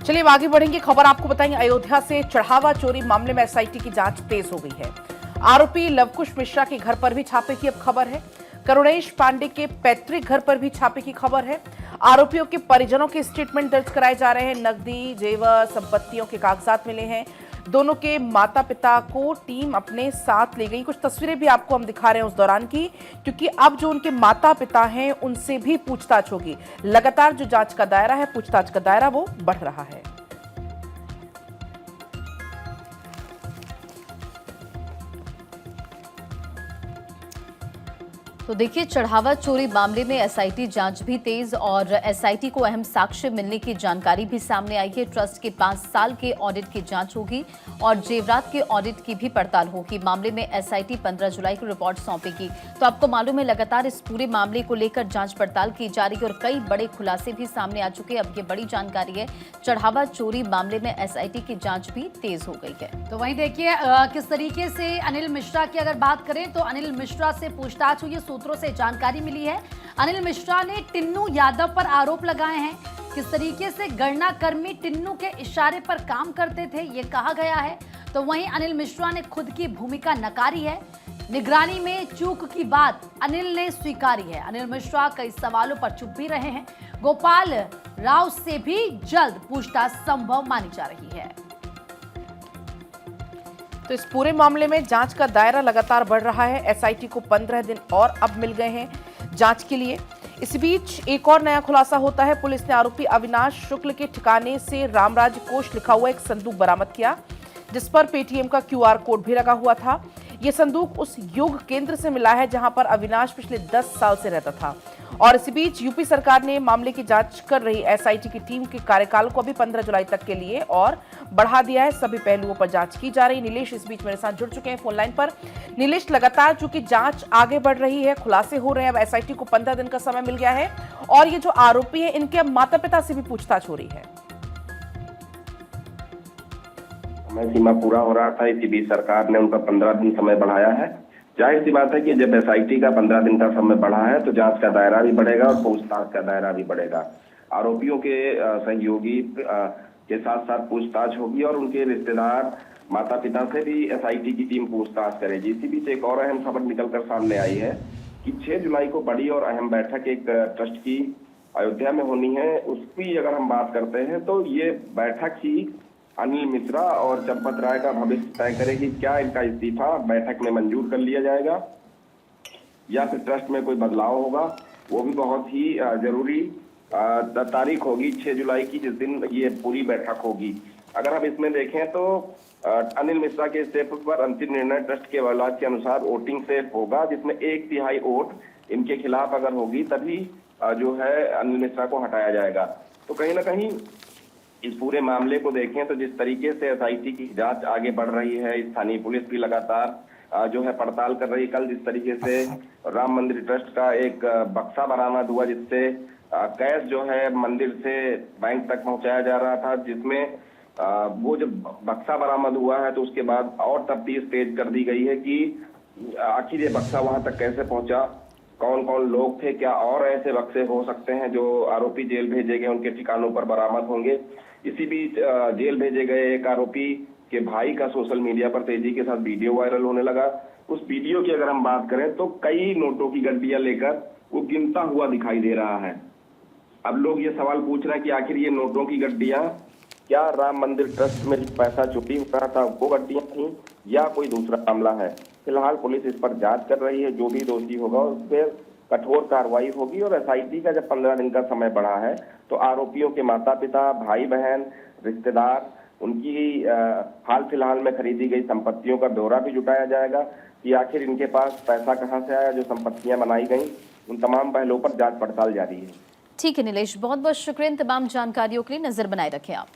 चलिए अब आगे बढ़ेंगे। खबर आपको बताएंगे, अयोध्या से चढ़ावा चोरी मामले में एसआईटी की जांच तेज हो गई है। आरोपी लवकुश मिश्रा के घर पर भी छापे की अब खबर है। करुणेश पांडे के पैतृक घर पर भी छापे की खबर है। आरोपियों के परिजनों के स्टेटमेंट दर्ज कराए जा रहे हैं। नकदी, जेवर, संपत्तियों के कागजात मिले हैं। दोनों के माता पिता को टीम अपने साथ ले गई। कुछ तस्वीरें भी आपको हम दिखा रहे हैं उस दौरान की, क्योंकि अब जो उनके माता पिता हैं उनसे भी पूछताछ होगी। लगातार जो जांच का दायरा है, पूछताछ का दायरा, वो बढ़ रहा है। तो देखिए, चढ़ावा चोरी मामले में एसआईटी जांच भी तेज और एसआईटी को अहम साक्ष्य मिलने की जानकारी भी सामने आई है। ट्रस्ट के 5 साल के ऑडिट की जांच होगी और जेवरात के ऑडिट की भी पड़ताल होगी। मामले में एसआईटी 15 जुलाई को रिपोर्ट सौंपेगी। तो आपको मालूम है, लगातार इस पूरे मामले को लेकर जांच पड़ताल की जा रही है और कई बड़े खुलासे भी सामने आ चुके हैं। अब ये बड़ी जानकारी है, चढ़ावा चोरी मामले में एसआईटी की जांच भी तेज हो गई है। तो वहीं देखिए किस तरीके से अनिल मिश्रा की अगर बात करें तो अनिल मिश्रा से पूछताछ हुई है। सूत्रों से जानकारी मिली है, अनिल मिश्रा ने टिन्नू यादव पर आरोप लगाए हैं। किस तरीके से गणना कर्मी टिन्नू के इशारे पर काम करते थे, ये कहा गया है। तो वहीं अनिल मिश्रा ने खुद की भूमिका नकारी है। निगरानी में चूक की बात अनिल ने स्वीकारी है। अनिल मिश्रा कई सवालों पर चुप भी रहे हैं। गोपाल राव से भी जल्द पूछताछ संभव मानी जा रही है। तो इस पूरे मामले में जांच का दायरा लगातार बढ़ रहा है। एसआईटी को 15 दिन और अब मिल गए हैं जांच के लिए। इस बीच एक और नया खुलासा होता है। पुलिस ने आरोपी अविनाश शुक्ल के ठिकाने से रामराज कोष लिखा हुआ एक संदूक बरामद किया, जिस पर पेटीएम का क्यूआर कोड भी लगा हुआ था। यह संदूक उस योग केंद्र से मिला है जहां पर अविनाश पिछले 10 साल से रहता था। और इसी बीच यूपी सरकार ने मामले की जांच कर रही एसआईटी की टीम के कार्यकाल को अभी 15 जुलाई तक के लिए और बढ़ा दिया है। सभी पहलुओं पर जांच की जा रही है। नीलेश इस बीच मेरे साथ जुड़ चुके हैं फोन लाइन पर। नीलेश, लगातार चूंकि जांच आगे बढ़ रही है, खुलासे हो रहे हैं, अब एसआईटी को 15 दिन का समय मिल गया है और ये जो आरोपी है इनके अब माता पिता से भी पूछताछ हो रही है। समय सीमा पूरा हो रहा था, इसी बीच सरकार ने उनका 15 दिन समय बढ़ाया है। जाहिर सी बात है कि जब एसआईटी का 15 दिन का समय बढ़ा है तो जांच का दायरा भी बढ़ेगा और पूछताछ का दायरा भी बढ़ेगा। आरोपियों के सहयोगी के साथ साथ पूछताछ होगी और उनके रिश्तेदार, माता पिता से भी एसआईटी की टीम पूछताछ करेगी। इसी बीच एक और अहम खबर निकलकर सामने आई है कि 6 जुलाई को बड़ी और अहम बैठक एक ट्रस्ट की अयोध्या में होनी है। उसकी अगर हम बात करते हैं तो ये बैठक ही अनिल मिश्रा और चंपत राय का भविष्य तय करेगी। क्या इनका इस्तीफा बैठक में मंजूर कर लिया जाएगा या फिर ट्रस्ट में कोई बदलाव होगा, वो भी बहुत ही जरूरी तारीख होगी 6 जुलाई की, जिस दिन ये पूरी बैठक होगी। अगर हम इसमें देखें तो अनिल मिश्रा के इस्तीफे पर अंतिम निर्णय ट्रस्ट के वलाद के अनुसार वोटिंग से होगा, जिसमें 1/3 वोट इनके खिलाफ अगर होगी तभी जो है अनिल मिश्रा को हटाया जाएगा। तो कहीं ना कहीं इस पूरे मामले को देखें तो जिस तरीके से एसआईटी की जांच आगे बढ़ रही है, स्थानीय पुलिस भी लगातार जो है पड़ताल कर रही है। कल जिस तरीके से राम मंदिर ट्रस्ट का एक बक्सा बरामद हुआ, जिससे कैश जो है मंदिर से बैंक तक पहुंचाया जा रहा था, जिसमें वो जब बक्सा बरामद हुआ है तो उसके बाद और तफ्तीश तेज कर दी गई है कि आखिर ये बक्सा वहां तक कैसे पहुंचा, कौन कौन लोग थे, क्या और ऐसे बक्से हो सकते हैं जो आरोपी जेल भेजे गए उनके ठिकानों पर बरामद होंगे। इसी बीच जेल भेजे गए एक आरोपी के भाई का सोशल मीडिया पर तेजी के साथ वीडियो वायरल होने लगा। उस वीडियो की अगर हम बात करें तो कई नोटों की गड्डियां लेकर वो गिनता हुआ दिखाई दे रहा है। अब लोग ये सवाल पूछ रहे हैं कि आखिर ये नोटों की गड्डियां क्या राम मंदिर ट्रस्ट में पैसा चोरी हो रहा था वो गड्डियां थी या कोई दूसरा मामला है। फिलहाल पुलिस इस पर जांच कर रही है। जो भी दोषी होगा उस पर कठोर कार्रवाई होगी और एसआईटी का जब 15 दिन का समय बढ़ा है तो आरोपियों के माता पिता, भाई बहन, रिश्तेदार, उनकी हाल फिलहाल में खरीदी गई संपत्तियों का ब्यौरा भी जुटाया जाएगा कि आखिर इनके पास पैसा कहां से आया, जो संपत्तियां बनाई गई, उन तमाम पहलुओं पर जांच पड़ताल जारी है। ठीक है नीलेश, बहुत बहुत शुक्रिया इन तमाम जानकारियों के लिए। नजर बनाए रखें आप।